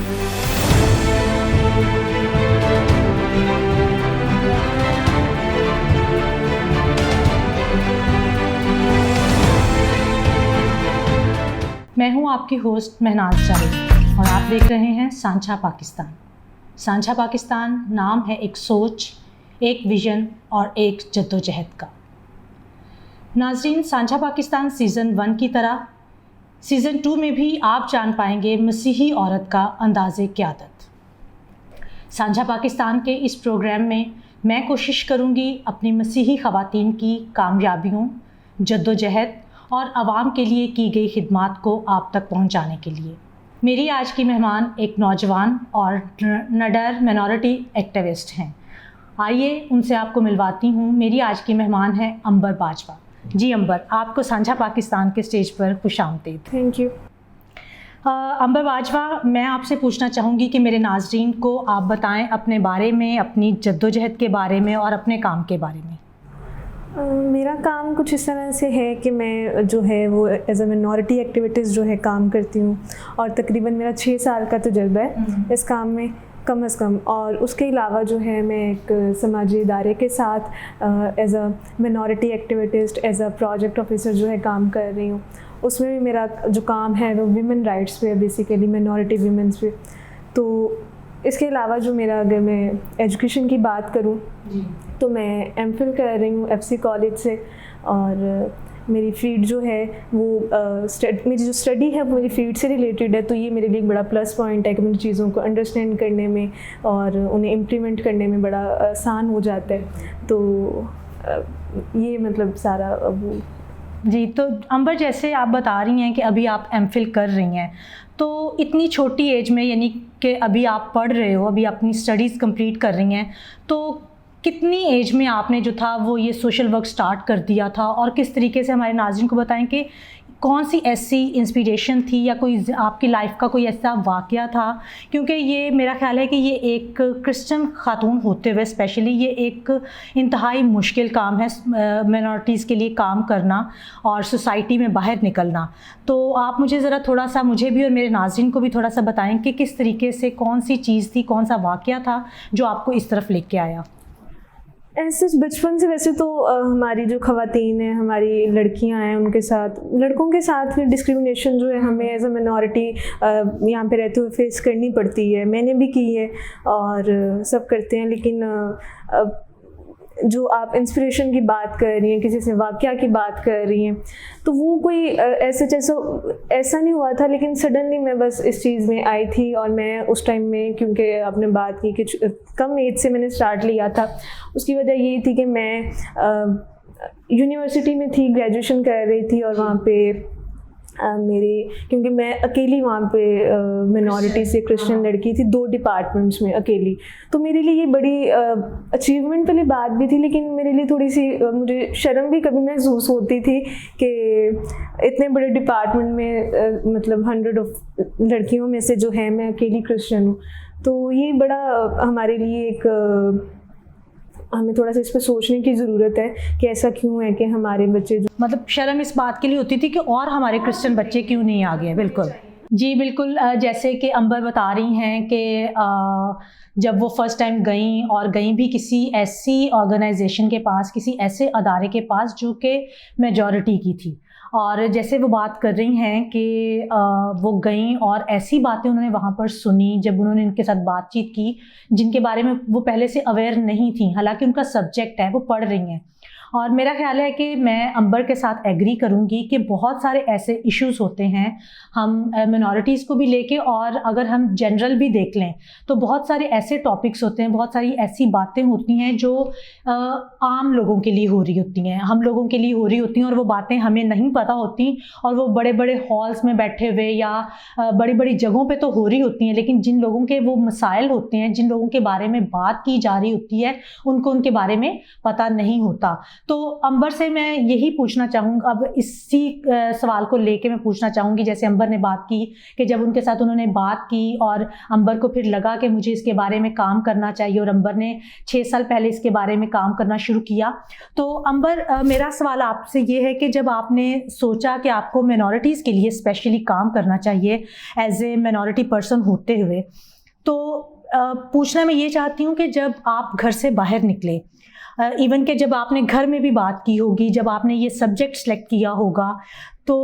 मैं हूं आपकी होस्ट महनाज जावेद और आप देख रहे हैं सांझा पाकिस्तान। सांझा पाकिस्तान नाम है एक सोच, एक विज़न और एक जद्दोजहद का। नाज़रीन, सांझा पाकिस्तान सीज़न 1 की तरह सीज़न 2 में भी आप जान पाएंगे मसीही औरत का अंदाज़े क़यादत। सांझा पाकिस्तान के इस प्रोग्राम में मैं कोशिश करूंगी अपनी मसीही ख़वातीन की कामयाबियों, जद्दोजहद और आवाम के लिए की गई खिदमात को आप तक पहुंचाने के लिए। मेरी आज की मेहमान एक नौजवान और नडर मिनॉरिटी एक्टिविस्ट हैं। आइए उनसे आपको मिलवाती हूँ। मेरी आज की मेहमान है अंबर बाजवा। जी अंबर, आपको सांझा पाकिस्तान के स्टेज पर खुशामदीद। Thank you. अंबर बाजवा, मैं आपसे पूछना चाहूँगी कि मेरे नाजरीन को आप बताएं अपने बारे में, अपनी जद्दोजहद के बारे में और अपने काम के बारे में। मेरा काम कुछ इस तरह से है कि मैं जो है वो एज अ मिनॉरिटी एक्टिविटीज़ जो है काम करती हूँ और तकरीबन मेरा 6 साल का तजुर्बा है इस काम में कम से कम। और उसके अलावा जो है मैं एक समाजी इदारे के साथ as a minority activist, as a project officer जो है काम कर रही हूँ। उसमें भी मेरा जो काम है वो वीमेन राइट्स पे, बेसिकली मिनॉरिटी वीमेंस पे। तो इसके अलावा जो मेरा, अगर मैं एजुकेशन की बात करूं तो मैं एमफिल कर रही हूं एफसी कॉलेज से। और मेरी फील्ड जो है वो मेरी जो स्टडी है वो मेरी फील्ड से रिलेटेड है। तो ये मेरे लिए एक बड़ा प्लस पॉइंट है कि मुझे चीज़ों को अंडरस्टैंड करने में और उन्हें इम्प्लीमेंट करने में बड़ा आसान हो जाता है। तो ये मतलब सारा वो। जी, तो अंबर, जैसे आप बता रही हैं कि अभी आप एमफिल कर रही हैं, तो इतनी छोटी एज में, यानी कि अभी आप पढ़ रहे हो, अभी अपनी स्टडीज़ कंप्लीट कर रही हैं, तो कितनी एज में आपने जो था वो ये सोशल वर्क स्टार्ट कर दिया था? और किस तरीके से हमारे नाज़रीन को बताएं कि कौन सी ऐसी इंस्पिरेशन थी या कोई आपकी लाइफ का कोई ऐसा वाक़या था? क्योंकि ये मेरा ख़्याल है कि ये एक क्रिश्चियन ख़ातून होते हुए स्पेशली ये एक इंतहाई मुश्किल काम है, मिनॉरिटीज़ के लिए काम करना और सोसाइटी में बाहर निकलना। तो आप मुझे ज़रा थोड़ा सा, मुझे भी और मेरे नाज़रीन को भी थोड़ा सा बताएं कि किस तरीके से, कौन सी चीज़ थी, कौन सा वाक़या था जो आपको इस तरफ लेके आया? ऐसे बचपन से वैसे तो हमारी जो ख़वातीन हैं, हमारी लड़कियां हैं, उनके साथ, लड़कों के साथ भी डिस्क्रिमिनेशन जो है हमें एज अ मिनॉरिटी यहाँ पे रहते हुए फेस करनी पड़ती है। मैंने भी की है और सब करते हैं। लेकिन जो आप इंस्पिरेशन की बात कर रही हैं, किसी से वाक़या की बात कर रही हैं, तो वो कोई ऐसा नहीं हुआ था। लेकिन सडनली मैं बस इस चीज़ में आई थी और मैं उस टाइम में, क्योंकि आपने बात की कि कम एज से मैंने स्टार्ट लिया था, उसकी वजह ये थी कि मैं यूनिवर्सिटी में थी, ग्रेजुएशन कर रही थी और वहाँ पे क्योंकि मैं अकेली वहाँ पे मिनॉरिटी से क्रिश्चियन लड़की थी 2 डिपार्टमेंट्स में अकेली। तो मेरे लिए ये बड़ी अचीवमेंट वाली बात भी थी, लेकिन मेरे लिए थोड़ी सी मुझे शर्म भी कभी महसूस होती थी कि इतने बड़े डिपार्टमेंट में मतलब 100 ऑफ लड़कियों में से जो है मैं अकेली क्रिश्चियन हूँ। तो ये बड़ा हमारे लिए एक हमें थोड़ा सा इस पर सोचने की ज़रूरत है कि ऐसा क्यों है कि हमारे बच्चे जो, मतलब शर्म इस बात के लिए होती थी कि और हमारे क्रिश्चियन बच्चे क्यों नहीं आ गए। बिल्कुल जी, बिल्कुल। जैसे कि अंबर बता रही हैं कि जब वो फर्स्ट टाइम गई भी किसी ऐसी ऑर्गेनाइजेशन के पास, किसी ऐसे अदारे के पास जो कि मेजॉरिटी की थी, और जैसे वो बात कर रही हैं कि वो गईं और ऐसी बातें उन्होंने वहाँ पर सुनी, जब उन्होंने इनके साथ बातचीत की जिनके बारे में वो पहले से अवेयर नहीं थी, हालांकि उनका सब्जेक्ट है, वो पढ़ रही हैं। और मेरा ख्याल है कि मैं अंबर के साथ एग्री करूंगी कि बहुत सारे ऐसे इश्यूज होते हैं हम मिनॉरिटीज़ को भी लेके, और अगर हम जनरल भी देख लें तो बहुत सारे ऐसे टॉपिक्स होते हैं, बहुत सारी ऐसी बातें होती हैं जो आम लोगों के लिए हो रही होती हैं, हम लोगों के लिए हो रही होती हैं, और वो बातें हमें नहीं पता होती, और वो बड़े बड़े हॉल्स में बैठे हुए या बड़ी बड़ी जगहों पे तो हो रही होती हैं, लेकिन जिन लोगों के वो मसाइल होते हैं, जिन लोगों के बारे में बात की जा रही होती है, उनको उनके बारे में पता नहीं होता। तो अंबर से मैं यही पूछना चाहूँगी, अब इसी सवाल को लेके मैं पूछना चाहूँगी, जैसे अंबर ने बात की कि जब उनके साथ उन्होंने बात की और अंबर को फिर लगा कि मुझे इसके बारे में काम करना चाहिए और अंबर ने 6 साल पहले इसके बारे में काम करना शुरू किया। तो अंबर, मेरा सवाल आपसे ये है कि जब आपने सोचा कि आपको मिनॉरिटीज़ के लिए स्पेशली काम करना चाहिए एज ए मिनॉरिटी पर्सन होते हुए, तो पूछना मैं ये चाहती हूँ कि जब आप घर से बाहर निकले, इवन कि जब आपने घर में भी बात की होगी, जब आपने ये सब्जेक्ट सेलेक्ट किया होगा, तो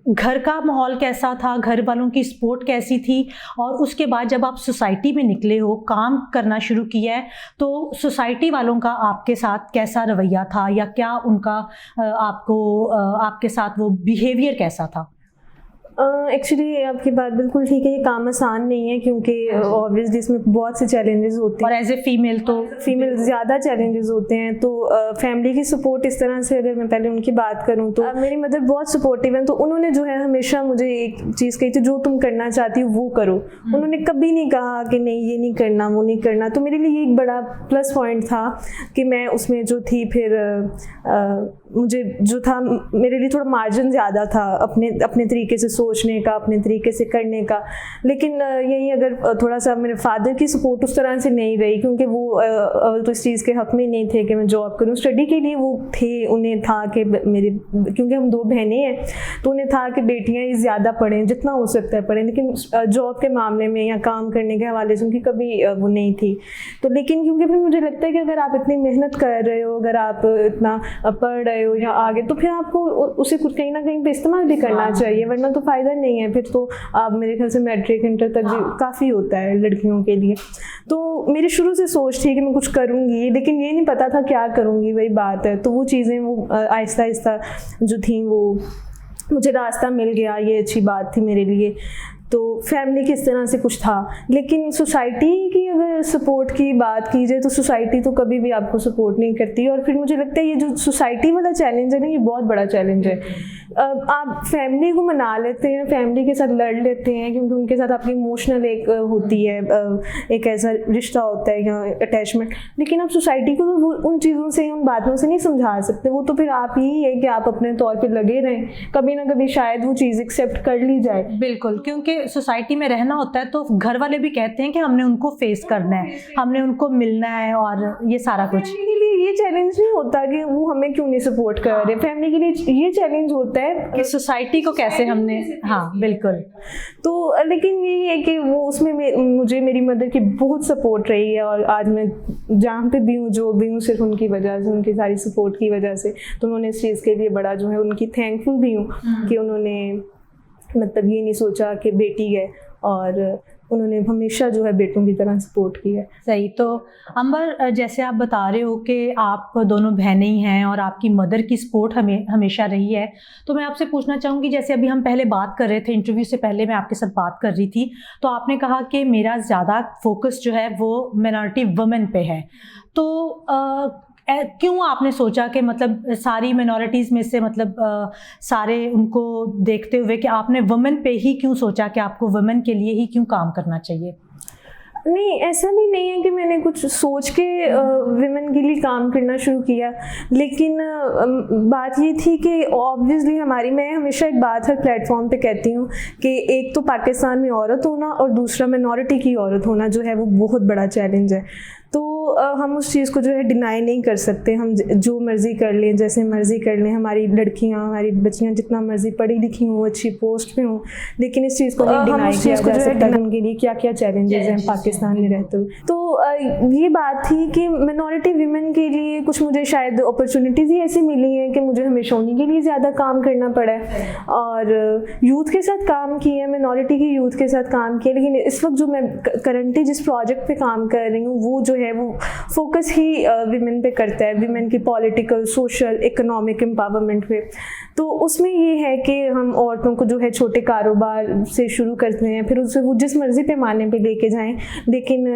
घर का माहौल कैसा था, घर वालों की सपोर्ट कैसी थी, और उसके बाद जब आप सोसाइटी में निकले हो, काम करना शुरू किया है, तो सोसाइटी वालों का आपके साथ कैसा रवैया था, या क्या उनका आपके साथ वो बिहेवियर कैसा था? एक्चुअली आपकी बात बिल्कुल ठीक है, ये काम आसान नहीं है क्योंकि ऑब्वियसली इसमें बहुत से चैलेंजेस होते हैं और एज ए फीमेल तो फीमेल ज़्यादा चैलेंजेस होते हैं। तो फैमिली की सपोर्ट इस तरह से, अगर मैं पहले उनकी बात करूँ तो मेरी मदर बहुत सपोर्टिव है। तो उन्होंने जो है हमेशा मुझे एक चीज़ कही थी, जो तुम करना चाहती हो वो करो। उन्होंने कभी नहीं कहा कि नहीं ये नहीं करना, वो नहीं करना। तो मेरे लिए ये एक बड़ा प्लस पॉइंट था कि मैं उसमें जो थी, फिर मुझे जो था, मेरे लिए थोड़ा मार्जिन ज़्यादा था अपने तरीके से सोचने का, अपने तरीके से करने का। लेकिन यही अगर थोड़ा सा मेरे फादर की सपोर्ट उस तरह से नहीं रही, क्योंकि वो तो इस चीज़ के हक़ में नहीं थे कि मैं जॉब करूं। स्टडी के लिए वो थे, उन्हें था कि क्योंकि हम 2 बहनें हैं, तो उन्हें था कि बेटियां ही ज़्यादा पढ़ें, जितना हो सकता है पढ़ें। लेकिन जॉब के मामले में या काम करने के हवाले से उनकी कभी वो नहीं थी। तो लेकिन क्योंकि फिर मुझे लगता है कि अगर आप इतनी मेहनत कर रहे हो, अगर आप इतना पढ़ रहे हो या आगे, तो फिर आपको उसे कुछ कहीं ना कहीं पे इस्तेमाल भी करना चाहिए, वरना तो फ़ायदा नहीं है। फिर तो आप, मेरे ख्याल से मैट्रिक इंटर तक भी काफ़ी होता है लड़कियों के लिए। तो मेरी शुरू से सोच थी कि मैं कुछ करूँगी, लेकिन ये नहीं पता था क्या करूँगी, वही बात है। तो वो चीज़ें वो आहिस्ता आहिस्ता जो थी, वो मुझे रास्ता मिल गया, ये अच्छी बात थी मेरे लिए। तो फैमिली किस तरह से कुछ था। लेकिन सोसाइटी की अगर सपोर्ट की बात की जाए, तो सोसाइटी तो कभी भी आपको सपोर्ट नहीं करती। और फिर मुझे लगता है ये जो सोसाइटी वाला चैलेंज है ना, ये बहुत बड़ा चैलेंज है। आप फैमिली को मना लेते हैं, फैमिली के साथ लड़ लेते हैं, क्योंकि उनके साथ आपकी इमोशनल एक होती है, एक ऐसा रिश्ता होता है या अटैचमेंट। लेकिन आप सोसाइटी को तो उन चीज़ों से, उन बातों से नहीं समझा सकते। वो तो फिर आप ही है कि आप अपने तौर पर लगे रहें, कभी ना कभी शायद वो चीज़ एक्सेप्ट कर ली जाए। बिल्कुल, क्योंकि सोसाइटी में रहना होता है तो घर वाले भी कहते हैं कि हमने उनको फेस करना है, हमने उनको मिलना है, और ये सारा कुछ। फैमिली के लिए ये चैलेंज नहीं होता कि वो हमें क्यों नहीं सपोर्ट कर रहे। फैमिली के लिए ये चैलेंज होता है कि सोसाइटी को कैसे हमने, हाँ बिल्कुल। तो लेकिन यही है कि वो उसमें मुझे मेरी मदर की बहुत सपोर्ट रही है, और आज मैं जहाँ पे भी हूँ, जो भी हूँ, सिर्फ उनकी वजह से, उनकी सारी सपोर्ट की वजह से। तो उन्होंने इस चीज़ के लिए बड़ा जो है उनकी थैंकफुल भी हूँ कि उन्होंने मतलब ये नहीं सोचा कि बेटी है, और उन्होंने हमेशा जो है बेटों की तरह सपोर्ट किया है। सही। तो अंबर, जैसे आप बता रहे हो कि आप दोनों बहनें ही हैं और आपकी मदर की सपोर्ट हमेशा रही है, तो मैं आपसे पूछना चाहूँगी, जैसे अभी हम पहले बात कर रहे थे, इंटरव्यू से पहले मैं आपके साथ बात कर रही थी, तो आपने कहा कि मेरा ज़्यादा फोकस जो है वो मिनॉरिटी वुमेन पे है। तो क्यों आपने सोचा कि मतलब सारी मिनॉरिटीज़ में से मतलब सारे उनको देखते हुए कि आपने वुमेन पे ही क्यों सोचा कि आपको वुमेन के लिए ही क्यों काम करना चाहिए? नहीं, ऐसा भी नहीं है कि मैंने कुछ सोच के विमेन के लिए काम करना शुरू किया। लेकिन बात ये थी कि ऑब्वियसली मैं हमेशा एक बात हर प्लेटफॉर्म पे कहती हूँ कि एक तो पाकिस्तान में औरत होना, और दूसरा मिनॉरिटी की औरत होना जो है वो बहुत बड़ा चैलेंज है। तो हम उस चीज़ को जो है डिनाई नहीं कर सकते। हम जो मर्ज़ी कर लें, जैसे मर्ज़ी कर लें, हमारी लड़कियां, हमारी बच्चियां जितना मर्ज़ी पढ़ी लिखी हों, अच्छी पोस्ट पे हों, लेकिन इस चीज़ को नहीं डिनाई किया जा सकता उनके लिए क्या क्या चैलेंजेस हैं पाकिस्तान में रहते हुए। तो ये बात थी कि मिनॉरिटी वीमेन के लिए कुछ मुझे शायद अपॉर्चुनिटीज़ ही ऐसी मिली हैं कि मुझे हमेशा उन्हीं के लिए ज़्यादा काम करना पड़ा है, और यूथ के साथ काम किया, मिनॉरिटी की यूथ के साथ काम किया। लेकिन इस वक्त जो मैं करंटली जिस प्रोजेक्ट पे काम कर रही हूँ, वो जो है वो फोकस ही विमेन पे करता है, विमेन की पॉलिटिकल, सोशल, इकोनॉमिक एम्पावरमेंट पे। तो उसमें ये है कि हम औरतों को जो है छोटे कारोबार से शुरू करते हैं, फिर उससे वो जिस मर्जी पैमाने पे लेके जाएं, लेकिन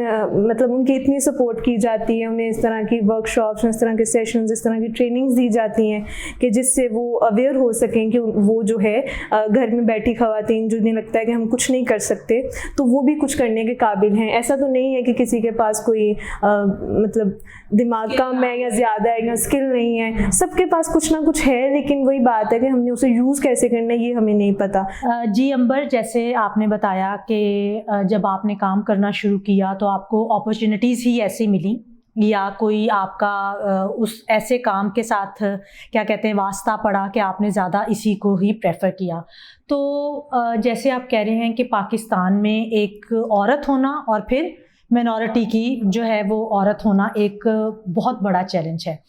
मतलब उनकी इतनी सपोर्ट की जाती है, उन्हें इस तरह की वर्कशॉप्स, इस तरह के सेशंस, इस तरह की ट्रेनिंग्स दी जाती हैं कि जिससे वो अवेयर हो सकें कि वो जो है घर में बैठी ख़वातीन जिन्हें लगता है कि हम कुछ नहीं कर सकते, तो वो भी कुछ करने के काबिल हैं। ऐसा तो नहीं है कि किसी के पास कोई मतलब दिमाग कम है या ज़्यादा है या स्किल नहीं है, सबके पास कुछ ना कुछ है, लेकिन वही बात है कि हमने उसे यूज़ कैसे करना है ये हमें नहीं पता। जी अंबर, जैसे आपने बताया कि जब आपने काम करना शुरू किया तो आपको अपॉर्चुनिटीज़ ही ऐसी मिली या कोई आपका उस ऐसे काम के साथ क्या कहते हैं वास्ता पड़ा कि आपने ज़्यादा इसी को ही प्रेफर किया। तो जैसे आप कह रहे हैं कि पाकिस्तान में एक औरत होना और फिर मिनॉरिटी की जो है वो औरत होना एक बहुत बड़ा चैलेंज है।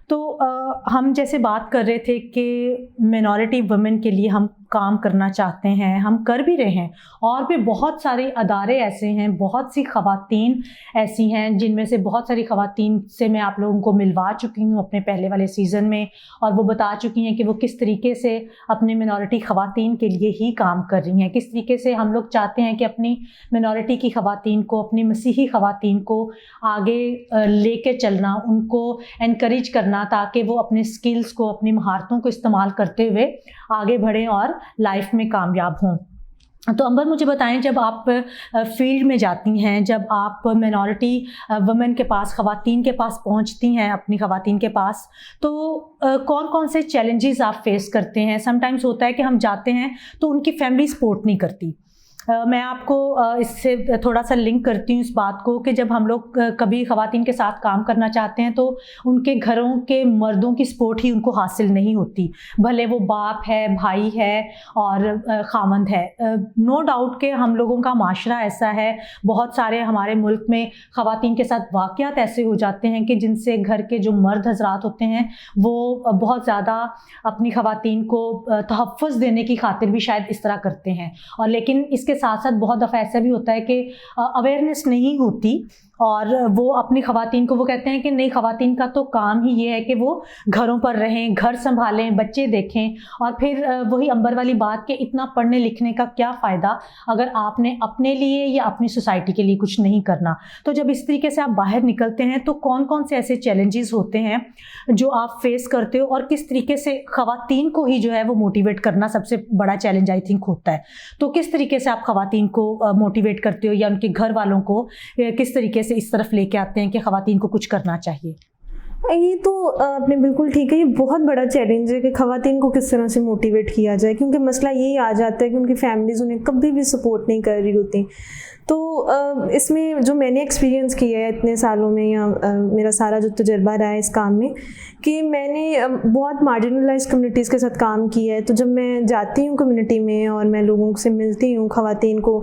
तो हम जैसे बात कर रहे थे कि मिनॉरिटी वुमेन के लिए हम काम करना चाहते हैं, हम कर भी रहे हैं, और भी बहुत सारे अदारे ऐसे हैं, बहुत सी ख़वातीन ऐसी हैं जिनमें से बहुत सारी ख़वातीन से मैं आप लोगों को मिलवा चुकी हूँ अपने पहले वाले सीज़न में, और वो बता चुकी हैं कि वो किस तरीके से अपने मिनॉरिटी ख़वातीन के लिए ही काम कर रही हैं, किस तरीके से हम लोग चाहते हैं कि अपनी मिनॉरिटी की ख़वातीन को, अपनी मसीही ख़वातीन को आगे लेके चलना, उनको एनकरेज करना ताकि वो अपने स्किल्स को, अपनी महारतों को इस्तेमाल करते हुए आगे बढ़ें और लाइफ में कामयाब हों। तो अंबर, मुझे बताएं, जब आप फील्ड में जाती हैं, जब आप मिनॉरिटी वुमेन के पास, ख़वातीन के पास पहुंचती हैं, अपनी ख़वातीन के पास, तो कौन कौन से चैलेंजेस आप फेस करते हैं? समटाइम्स होता है कि हम जाते हैं तो उनकी फैमिली सपोर्ट नहीं करती। मैं आपको इससे थोड़ा सा लिंक करती हूँ इस बात को कि जब हम लोग कभी ख़वातीन के साथ काम करना चाहते हैं तो उनके घरों के मर्दों की सपोर्ट ही उनको हासिल नहीं होती, भले वो बाप है, भाई है और ख़ामंद है। नो डाउट कि हम लोगों का माशरा ऐसा है, बहुत सारे हमारे मुल्क में ख़वातीन के साथ वाक़यात ऐसे हो जाते हैं कि जिनसे घर के जो मर्द हजरात होते हैं वो बहुत ज़्यादा अपनी ख़वातीन को तहफ़्फ़ुज़ देने की खातिर भी शायद इस तरह करते हैं, और लेकिन इसके साथ साथ बहुत दफ़ा ऐसा भी होता है कि अवेयरनेस नहीं होती और वो अपनी ख़वातीन को, वो कहते हैं कि नहीं, ख़वातीन का तो काम ही ये है कि वो घरों पर रहें, घर संभालें, बच्चे देखें, और फिर वही अंबर वाली बात कि इतना पढ़ने लिखने का क्या फ़ायदा अगर आपने अपने लिए या अपनी सोसाइटी के लिए कुछ नहीं करना। तो जब इस तरीके से आप बाहर निकलते हैं तो कौन कौन से ऐसे चैलेंजेस होते हैं जो आप फेस करते हो, और किस तरीके से ख़वातीन को ही जो है वो मोटिवेट करना सबसे बड़ा चैलेंज आई थिंक होता है। तो किस तरीके से आप ख़वातीन को मोटिवेट करते हो या उनके घर वालों को किस तरीके से इस तरफ लेके आते हैं कि ख़वातीन को कुछ करना चाहिए? ये तो आपने बिल्कुल ठीक है, ये बहुत बड़ा चैलेंज है कि ख़वातीन को किस तरह से मोटिवेट किया जाए, क्योंकि मसला यही आ जाता है कि उनकी फैमिलीज़ उन्हें कभी भी सपोर्ट नहीं कर रही होती। तो इसमें जो मैंने एक्सपीरियंस किया है इतने सालों में, या मेरा सारा जो तजुर्बा रहा है इस काम में, कि मैंने बहुत मार्जिनलाइज कम्युनिटीज़ के साथ काम किया है। तो जब मैं जाती हूँ कम्युनिटी में और मैं लोगों से मिलती हूँ, ख़वातीन को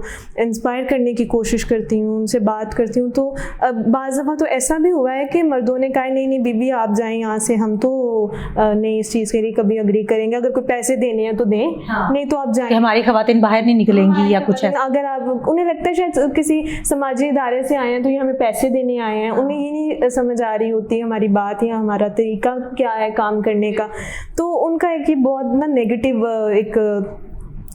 इंस्पायर करने की कोशिश करती हूँ, उनसे बात करती हूँ, तो बाज़ दफ़ा तो ऐसा भी हुआ है कि मर्दों ने कहा नहीं नहीं बीबी आप जाएं यहाँ से, हम तो नहीं इस चीज़ के लिए कभी अग्री करेंगे, अगर कोई पैसे देने हैं तो दें, हाँ। नहीं तो आप जाएं, हमारी ख़वातीन बाहर नहीं निकलेंगी या कुछ है। अगर आप, उन्हें लगता है शायद किसी समाजी इदारे से आए हैं तो ये हमें पैसे देने आए हैं, उन्हें ये नहीं समझ आ रही होती हमारी बात या हमारा तरीका क्या है काम करने का। तो उनका एक ही बहुत ना नेगेटिव एक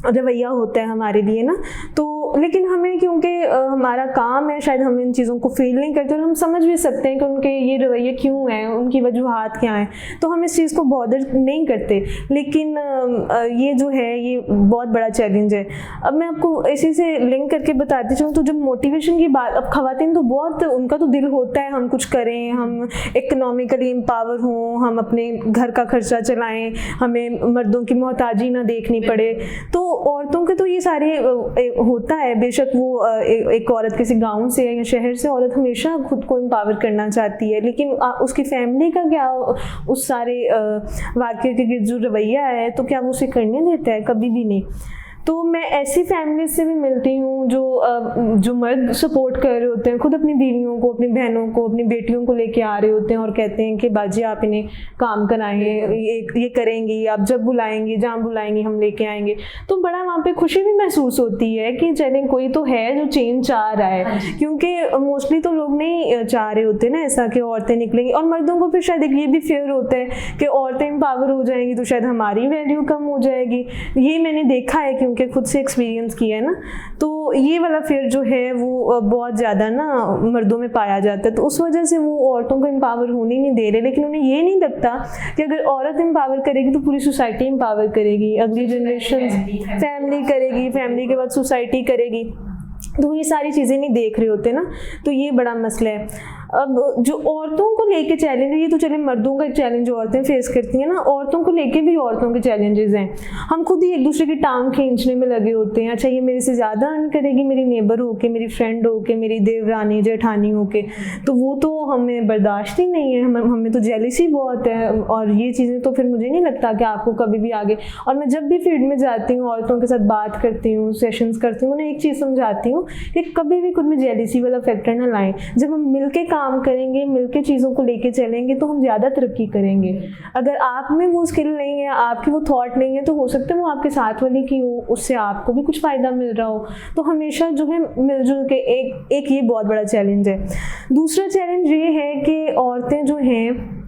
रवैया होता है हमारे लिए ना। तो लेकिन हमें, क्योंकि हमारा काम है, शायद हम इन चीज़ों को फील नहीं करते और हम समझ भी सकते हैं कि उनके ये रवैये क्यों हैं, उनकी वजूहात क्या हैं, तो हम इस चीज़ को बॉदर नहीं करते। लेकिन ये जो है ये बहुत बड़ा चैलेंज है। अब मैं आपको इसी से लिंक करके बताती चलूँ, तो जब मोटिवेशन की बात, अब ख़वातीन तो बहुत, उनका तो दिल होता है हम कुछ करें, हम इकनॉमिकली एम्पावर हों, हम अपने घर का खर्चा चलाएँ, हमें मर्दों की मोहताजी ना देखनी पड़े। तो औरतों के तो ये सारे होता है, बेशक वो एक औरत किसी गांव से या शहर से, औरत हमेशा खुद को एम्पावर करना चाहती है, लेकिन उसकी फैमिली का क्या उस सारे वाक़े के जो रवैया है, तो क्या वो उसे करने देता है? कभी भी नहीं। तो मैं ऐसी फैमिली से भी मिलती हूँ जो मर्द सपोर्ट कर रहे होते हैं, खुद अपनी बीवियों को, अपनी बहनों को, अपनी बेटियों को लेके आ रहे होते हैं और कहते हैं कि बाजी आप इन्हें काम कराएं, ये करेंगी, आप जब बुलाएंगी, जहाँ बुलाएंगी हम लेके आएंगे। तो बड़ा वहाँ पे खुशी भी महसूस होती है कि चलें कोई तो है जो चेंज चाह रहा है, क्योंकि मोस्टली तो लोग नहीं चाह रहे होते ना ऐसा कि औरतें निकलेंगी। और मर्दों को फिर शायद ये भी फेयर होता है कि औरतें एम्पावर हो जाएंगी तो शायद हमारी वैल्यू कम हो जाएगी। ये मैंने देखा है क्योंकि खुद से एक्सपीरियंस किया है ना। तो ये वाला फेयर जो है वो बहुत ज़्यादा ना मर्दों में पाया जाता है, तो उस वजह से वो औरतों को एम्पावर होने नहीं दे रहे। लेकिन उन्हें ये नहीं लगता कि अगर औरत एम्पावर करेगी तो पूरी सोसाइटी एम्पावर करेगी, अगली जनरेशन फैमिली करेगी, फैमिली के बाद सोसाइटी करेगी। तो ये सारी चीज़ें नहीं देख रहे होते ना, तो ये बड़ा मसला है। अब जो औरतों को लेके चैलेंज है, ये तो चले मर्दों का एक चैलेंज औरतें फेस करती हैं ना, औरतों को लेके भी औरतों के चैलेंजेस हैं। हम खुद ही एक दूसरे की टांग खींचने में लगे होते हैं, अच्छा ये मेरे से ज़्यादा अर्न करेगी, मेरी नेबर होके, मेरी फ्रेंड होके, मेरी देवरानी जेठानी होके, तो वो तो हमें बर्दाश्त ही नहीं है, हमें तो जेलिसी बहुत है। और ये चीज़ें तो फिर मुझे नहीं लगता कि आपको कभी भी आगे, और मैं जब भी फील्ड में जाती हूँ, औरतों के साथ बात करती हूँ, सेशंस करती हूँ, उन्हें एक चीज़ समझाती हूँ कि कभी भी खुद में जेलिसी वाला फैक्टर ना लाएं। जब हम मिलके काम करेंगे, मिलके चीज़ों को लेके चलेंगे तो हम ज़्यादा तरक्की करेंगे। अगर आप में वो स्किल नहीं है, आपकी वो थॉट नहीं है, तो हो सकता है वो आपके साथ वाली की हो, उससे आपको भी कुछ फ़ायदा मिल रहा हो। तो हमेशा जो है मिलजुल के एक ये बहुत बड़ा चैलेंज है। दूसरा चैलेंज ये है कि औरतें जो हैं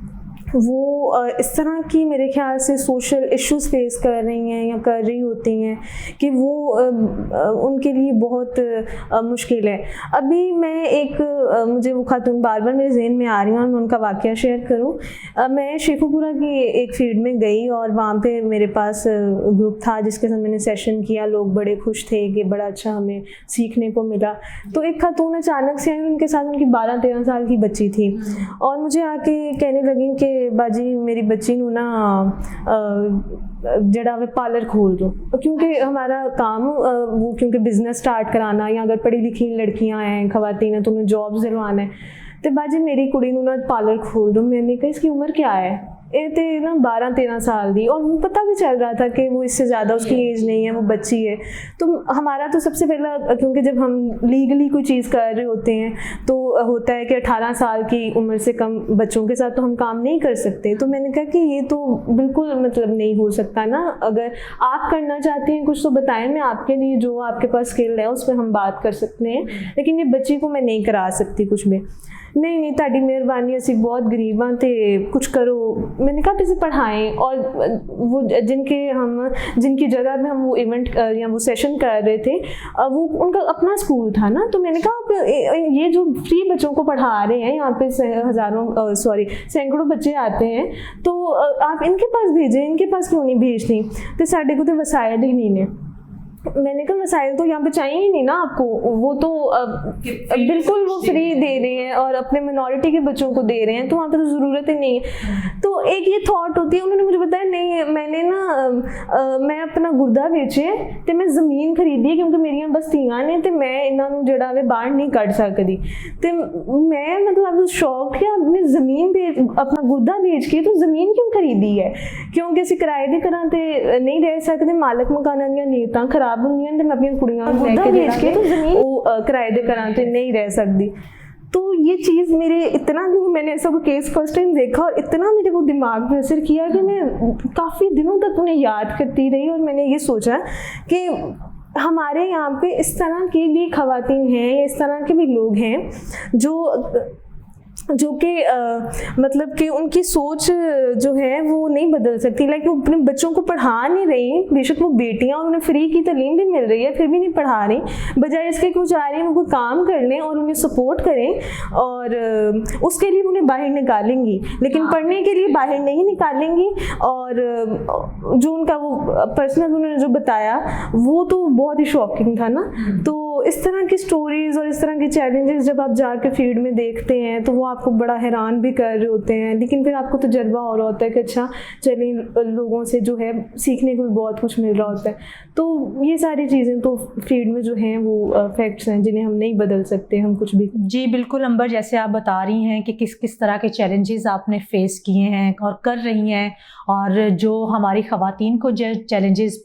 वो इस तरह की मेरे ख्याल से सोशल इश्यूज़ फेस कर रही हैं या कर रही होती हैं कि वो उनके लिए बहुत मुश्किल है। अभी मैं मुझे वो खातून बार बार मेरे जहन में आ रही हैं और मैं उनका वाक़या शेयर करूं। मैं शेखुपुरा की एक फील्ड में गई और वहाँ पे मेरे पास ग्रुप था जिसके साथ मैंने सेशन किया। लोग बड़े खुश थे कि बड़ा अच्छा हमें सीखने को मिला। तो एक खातून अचानक से आई, उनके साथ उनकी 12-13 साल की बच्ची थी और मुझे आके कहने लगी कि बाजी मेरी बच्ची नू ना जड़ा वे पार्लर खोल दो, क्योंकि हमारा काम वो क्योंकि बिजनेस स्टार्ट कराना या अगर पढ़ी लिखी लड़कियां हैं खवातीन हैं तो उन्हें जॉब दिलवाना है। तो बाजी मेरी कुड़ी नू ना पार्लर खोल दो। मैंने कहा इसकी उम्र क्या है? ये तो ना 12-13 साल दी, और वो पता भी चल रहा था कि वो इससे ज़्यादा उसकी एज नहीं है, वो बच्ची है। तो हमारा तो सबसे पहला, क्योंकि जब हम लीगली कोई चीज़ कर रहे होते हैं तो होता है कि 18 साल की उम्र से कम बच्चों के साथ तो हम काम नहीं कर सकते। तो मैंने कहा कि ये तो बिल्कुल मतलब नहीं हो सकता ना, अगर आप करना चाहते हैं कुछ तो बताएं, मैं आपके लिए जो आपके पास स्किल है उस पर हम बात कर सकते हैं, लेकिन ये बच्ची को मैं नहीं करा सकती कुछ भी। नहीं ताड़ी मेहरबानी, असी बहुत गरीब हाँ तो कुछ करो। मैंने कहा इसे पढ़ाएं, और वो जिनकी जगह में हम वो इवेंट या वो सेशन कर रहे थे वो उनका अपना स्कूल था ना। तो मैंने कहा ये जो फ्री बच्चों को पढ़ा रहे हैं यहाँ पे सैकड़ों बच्चे आते हैं, तो आप इनके पास भेजें, इनके पास क्यों नहीं भेजती? तो साढ़े को तो वसाइल ही नहीं ने। मैंने कहा वसाइल तो यहाँ पे चाहिए ही नहीं ना आपको, वो तो बिल्कुल वो फ्री दे रहे हैं और अपने मिनॉरिटी के बच्चों को दे रहे हैं, तो वहाँ पे तो ज़रूरत ही नहीं है। तो एक ये थॉट होती है। उन्होंने मुझे बताया नहीं मैंने ना मैं अपना गुर्दा बेचे तो मैं ज़मीन खरीदी है क्योंकि मेरिया बस्तियाँ ने, तो मैं इन्हों जड़ा वे बाहर नहीं कट सकती। तो मैं मतलब शौक है अपनी ज़मीन अपना गुर्दा बेच के, तो ज़मीन क्यों खरीदी है? क्योंकि असी किराए के घर तो नहीं रह सकते, मालक मकाना दी नीयतां खराब होंदियां, मैं अपनी कुड़ियां गुर्दा बेच के तो ज़मीन वो किराए के घर तो नहीं रह सकती। तो ये चीज़ मेरे इतना, क्योंकि मैंने ऐसा कोई केस फर्स्ट टाइम देखा और इतना मेरे को दिमाग में असर किया कि मैं काफ़ी दिनों तक उन्हें याद करती रही। और मैंने ये सोचा कि हमारे यहाँ पे इस तरह की भी ख़वातीन हैं, इस तरह के भी लोग हैं जो कि मतलब कि उनकी सोच जो है वो नहीं बदल सकती। लाइक वो अपने बच्चों को पढ़ा नहीं रही, बेशक वो बेटियां और उन्हें फ्री की तालीम भी मिल रही है, फिर भी नहीं पढ़ा रही। बजाय इसके कुछ आ रही हैं वो कोई काम कर लें और उन्हें सपोर्ट करें और उसके लिए उन्हें बाहर निकालेंगी, लेकिन पढ़ने के लिए बाहर नहीं निकालेंगी। और जो उनका वो पर्सनल उन्होंने जो बताया वो तो बहुत ही शॉकिंग था ना। तो इस तरह की स्टोरीज़ और इस तरह के चैलेंजेस जब आप जाके फील्ड में देखते हैं तो वो आपको बड़ा हैरान भी कर रहे होते हैं, लेकिन फिर आपको तजर्बा हो रहा होता है कि अच्छा चलिए लोगों से जो है सीखने को भी बहुत कुछ मिल रहा होता है। तो ये सारी चीज़ें तो फील्ड में जो हैं वो फैक्ट्स हैं जिन्हें हम नहीं बदल सकते, हम कुछ भी। जी बिल्कुल अंबर, जैसे आप बता रही हैं कि किस किस तरह के चैलेंजेस आपने फेस किए हैं और कर रही हैं, और जो हमारी ख़वातीन को जो चैलेंजेस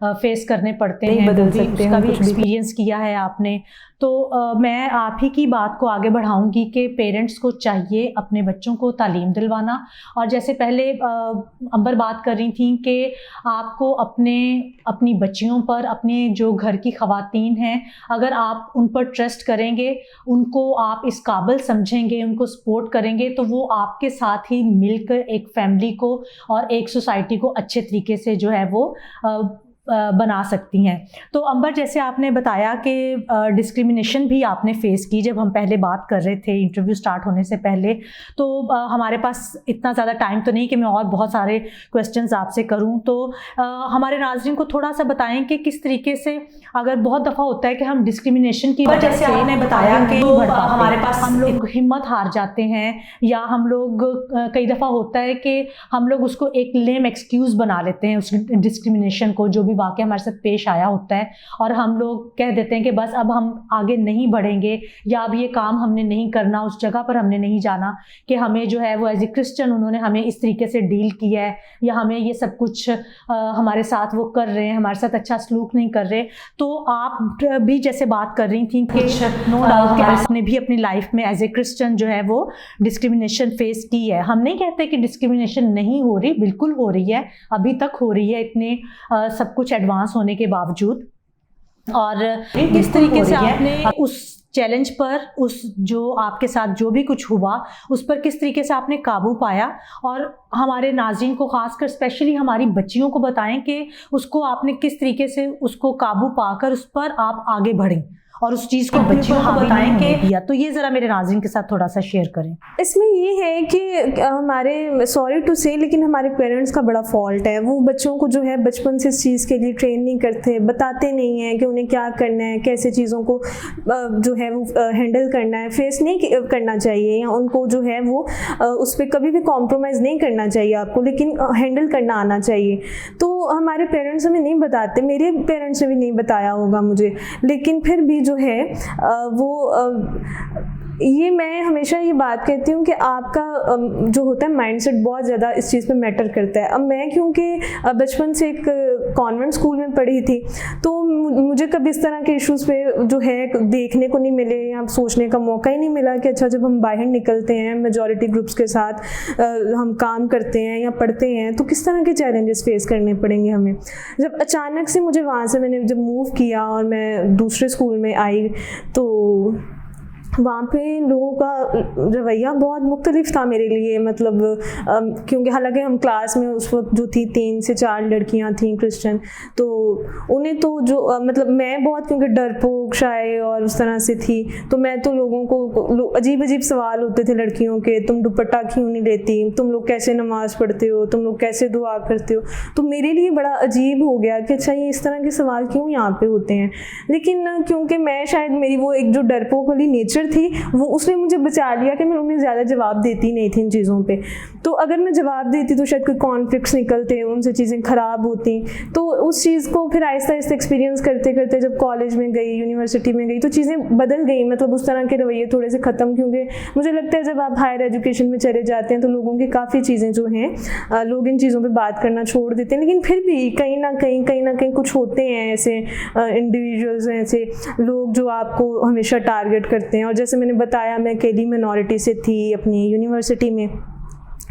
फेस करने पड़ते हैं बदल सकते उसका भी एक्सपीरियंस किया है आपने। तो मैं आप ही की बात को आगे बढ़ाऊंगी कि पेरेंट्स को चाहिए अपने बच्चों को तालीम दिलवाना। और जैसे पहले अंबर बात कर रही थी कि आपको अपनी बच्चियों पर, अपने जो घर की ख़वातीन हैं, अगर आप उन पर ट्रस्ट करेंगे, उनको आप इस काबिल समझेंगे, उनको सपोर्ट करेंगे, तो वो आपके साथ ही मिलकर एक फैमिली को और एक सोसाइटी को अच्छे तरीके से जो है वो बना सकती हैं। तो अंबर, जैसे आपने बताया कि डिस्क्रिमिनेशन भी आपने फेस की जब हम पहले बात कर रहे थे इंटरव्यू स्टार्ट होने से पहले, तो हमारे पास इतना ज़्यादा टाइम तो नहीं कि मैं और बहुत सारे क्वेश्चंस आपसे करूं, तो हमारे नाज़रीन को थोड़ा सा बताएं कि किस तरीके से, अगर बहुत दफ़ा होता है कि हम डिस्क्रिमिनेशन की वजह से, आपने बताया कि हमारे पास हम लोग हिम्मत हार जाते हैं, या हम लोग कई दफ़ा होता है कि हम लोग उसको एक लेम एक्सक्यूज़ बना लेते हैं उस डिस्क्रिमिनेशन को, जो भी वाक़या हमारे साथ पेश आया होता है, और हम लोग कह देते हैं कि बस अब हम आगे नहीं बढ़ेंगे, या अब ये काम हमने नहीं करना, उस जगह पर हमने नहीं जाना कि हमें जो है वो एज ए क्रिश्चियन उन्होंने हमें इस तरीके से डील किया है, या हमें ये सब कुछ हमारे साथ वो कर रहे हैं, हमारे साथ अच्छा सलूक नहीं कर रहे। तो आप भी जैसे बात कर रही थी कि नो डाउट कि आपने भी अपनी लाइफ में एज ए क्रिश्चियन जो है वो डिस्क्रिमिनेशन फेस की है। हम नहीं कहते कि डिस्क्रिमिनेशन नहीं हो रही, बिल्कुल हो रही है, अभी तक हो रही है, इतने सब कुछ एडवांस होने के बावजूद। और किस तरीके से आपने उस चैलेंज पर, उस जो आपके साथ जो भी कुछ हुआ उस पर किस तरीके से आपने काबू पाया, और हमारे नाज़रीन को खासकर स्पेशली हमारी बच्चियों को बताएं कि उसको आपने किस तरीके से उसको काबू पाकर उस पर आप आगे बढ़ें और उस चीज़ को बच्चियों को बताएं कि, या तो ये ज़रा मेरे नाज़रीन के साथ थोड़ा सा शेयर करें। इसमें ये है कि हमारे, सॉरी टू से, लेकिन हमारे पेरेंट्स का बड़ा फॉल्ट है। वो बच्चों को जो है बचपन से इस चीज़ के लिए ट्रेन नहीं करते, बताते नहीं हैं कि उन्हें क्या करना है, कैसे चीज़ों को जो है वो हैंडल करना है, फेस नहीं करना चाहिए, या उनको जो है वो उस पर कभी भी कॉम्प्रोमाइज़ नहीं करना चाहिए आपको, लेकिन हैंडल करना आना चाहिए। तो हमारे पेरेंट्स हमें नहीं बताते, मेरे पेरेंट्स ने भी नहीं बताया होगा मुझे, लेकिन फिर भी जो है ये मैं हमेशा ये बात कहती हूँ कि आपका जो होता है माइंडसेट बहुत ज़्यादा इस चीज़ पे मैटर करता है। अब मैं क्योंकि बचपन से एक कॉन्वेंट स्कूल में पढ़ी थी, तो मुझे कभी इस तरह के इश्यूज़ पे जो है देखने को नहीं मिले, या सोचने का मौका ही नहीं मिला कि अच्छा जब हम बाहर निकलते हैं मेजॉरिटी ग्रुप्स के साथ हम काम करते हैं या पढ़ते हैं तो किस तरह के चैलेंजेस फेस करने पड़ेंगे हमें। जब अचानक से मुझे वहाँ से मैंने जब मूव किया और मैं दूसरे स्कूल में आई, तो वहाँ पे लोगों का रवैया बहुत मुख्तलिफ था मेरे लिए, मतलब क्योंकि हालांकि हम क्लास में उस वक्त जो थी 3 से 4 लड़कियाँ थीं क्रिश्चियन, तो उन्हें तो जो मतलब मैं बहुत, क्योंकि डरपोक शाय और उस तरह से थी, तो मैं तो लोगों को अजीब अजीब सवाल होते थे लड़कियों के, तुम दुपट्टा क्यों नहीं लेती, तुम लोग कैसे नमाज़ पढ़ते हो, तुम लोग कैसे दुआ करते हो। तो मेरे लिए बड़ा अजीब हो गया कि अच्छा ये इस तरह के सवाल क्यों यहाँ पे होते हैं। लेकिन क्योंकि मैं शायद मेरी वो एक जो डरपोक वाली नेचर थी वो उसने मुझे बचा लिया कि मैं उन्हें ज़्यादा जवाब देती नहीं थी इन चीज़ों पे। तो अगर मैं जवाब देती तो शायद कोई कॉन्फ्लिक्ट्स निकलते, उनसे चीज़ें ख़राब होती। तो उस चीज़ को फिर आहिस्ता आहिस्ता एक्सपीरियंस करते करते जब कॉलेज में गई, यूनिवर्सिटी में गई, तो चीज़ें बदल गई, मतलब उस तरह के रवैये थोड़े से ख़त्म। क्योंकि मुझे लगता है जब आप हायर एजुकेशन में चले जाते हैं तो लोगों की काफ़ी चीज़ें जो हैं लोग इन चीज़ों पर बात करना छोड़ देते हैं। लेकिन फिर भी कहीं ना कहीं कुछ होते हैं ऐसे इंडिविजुअल्स, ऐसे लोग जो आपको हमेशा टारगेट करते हैं। और जैसे मैंने बताया मैं अकेली मिनॉरिटी से थी अपनी यूनिवर्सिटी में,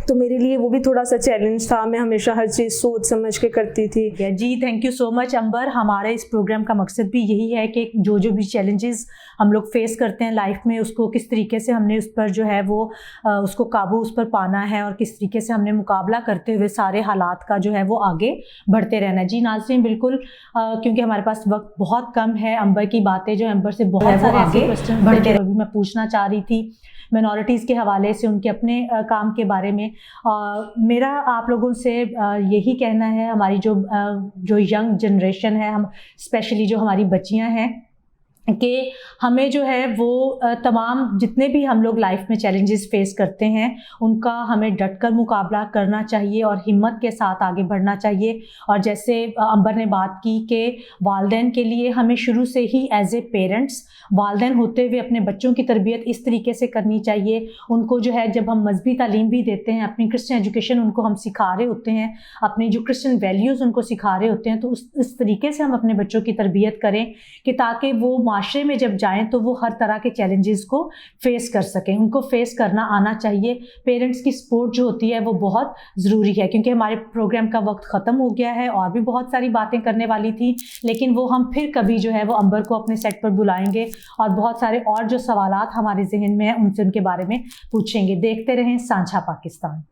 तो मेरे लिए वो भी थोड़ा सा चैलेंज था। मैं हमेशा हर चीज़ सोच समझ के करती थी। जी थैंक यू सो मच अंबर। हमारे इस प्रोग्राम का मकसद भी यही है कि जो भी चैलेंजेस हम लोग फेस करते हैं लाइफ में, उसको किस तरीके से हमने उस पर जो है वो उसको काबू उस पर पाना है, और किस तरीके से हमने मुकाबला करते हुए सारे हालात का जो है वो आगे बढ़ते रहना है। जी नाज़रीन, बिल्कुल क्योंकि हमारे पास वक्त बहुत कम है, अंबर की बातें जो अंबर से बहुत सारे आगे क्वेश्चन बढ़ते रहे। मैं पूछना चाह रही थी मिनॉरिटीज़ के हवाले से, उनके अपने काम के बारे में। मेरा आप लोगों से यही कहना है, हमारी जो यंग जनरेशन है, हम स्पेशली जो हमारी बच्चियां हैं, कि हमें जो है वो तमाम जितने भी हम लोग लाइफ में चैलेंजेस फेस करते हैं उनका हमें डटकर मुकाबला करना चाहिए और हिम्मत के साथ आगे बढ़ना चाहिए। और जैसे अंबर ने बात की कि वालिदैन के लिए हमें शुरू से ही एज ए पेरेंट्स, वालिदैन होते हुए अपने बच्चों की तरबियत इस तरीके से करनी चाहिए। उनको जो है जब हम मजहबी तालीम भी देते हैं, अपनी क्रिश्चियन एजुकेशन उनको हम सिखा रहे होते हैं, अपनी जो क्रिश्चियन वैल्यूज़ उनको सिखा रहे होते हैं, तो उस तरीके से हम अपने बच्चों की तरबियत करें कि ताकि वो माशरे में जब जाएं तो वो हर तरह के चैलेंजेस को फेस कर सकें। उनको फेस करना आना चाहिए। पेरेंट्स की सपोर्ट जो होती है वो बहुत ज़रूरी है। क्योंकि हमारे प्रोग्राम का वक्त ख़त्म हो गया है, और भी बहुत सारी बातें करने वाली थी, लेकिन वो हम फिर कभी जो है वो अंबर को अपने सेट पर बुलाएंगे और बहुत सारे और जो सवालात हमारे जहन में हैं उनसे उनके बारे में पूछेंगे। देखते रहें सांझा पाकिस्तान।